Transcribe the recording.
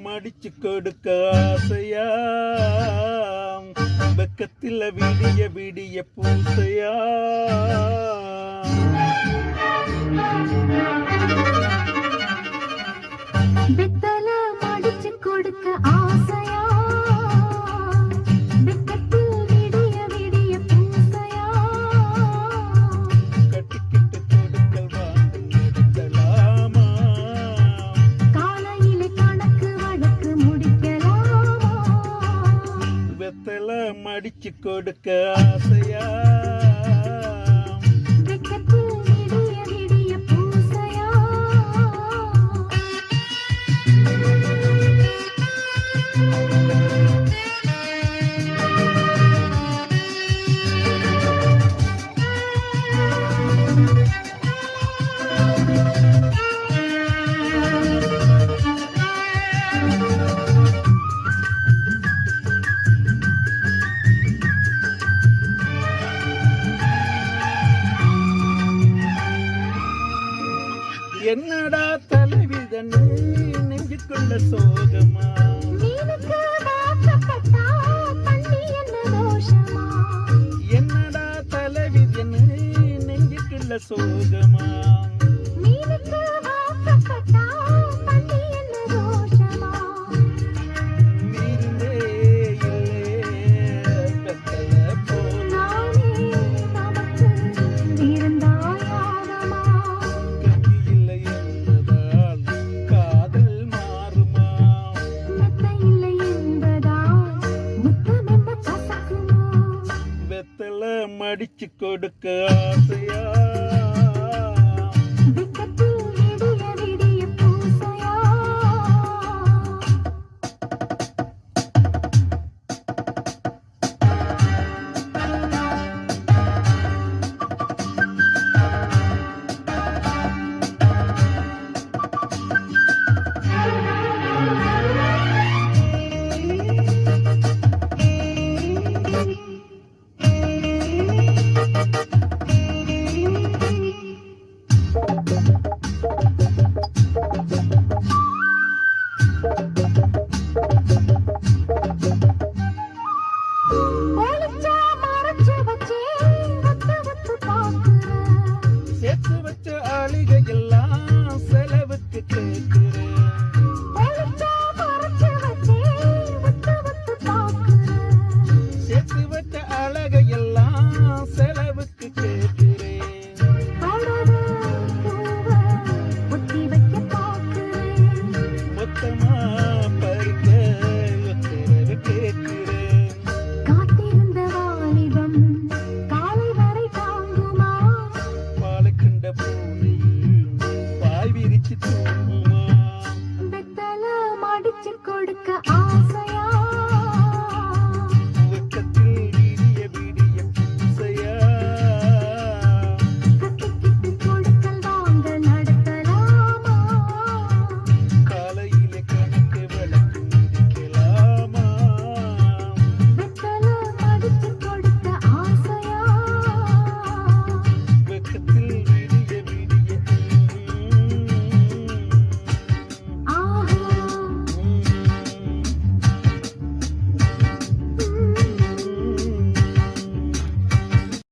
மடிச்சு கொடுக்க ஆசையா, வெக்கத்தில் விடிய விடிய பூசையா. வெத்தல மடிச்சு கொடுக்க ஆசையா, வெக்கத்தில் விடிய விடிய பூசையா. கட்டிக்கிட்டு கொடுக்கல் வாங்கல் எடுக்கலாமா, காலையிலே கணக்கு வழக்கு முடிக்கலாமா. வெத்தல மடிச்சு கொடுக்க ஆசையா, வெக்கத்தில் விடிய விடிய பூசையா. என்னடா தலைவிதன்னு நெஞ்சுக்குள்ள சோகமா, மீனுக்கு வாக்கப்பட்டா தண்ணி என்ன தோஷமா. என்னடா தலைவிதன்னு நெஞ்சுக்குள்ள சோகமா. மீனுக்கு வாக்கப்பட்டா தண்ணி என்ன தோஷமா. நீருந்தே இல்லே பெத்தல போல, நானே நமக்கு இருந்தாயாகமா. கதி இல்லை என்பதால் காதல் மாறுமா. மெத்தை இல்லை என்பதால் முத்தம் என்ன கசக்குமோ. வெத்தல மடிச்சு கொடுக்க ஆசையா,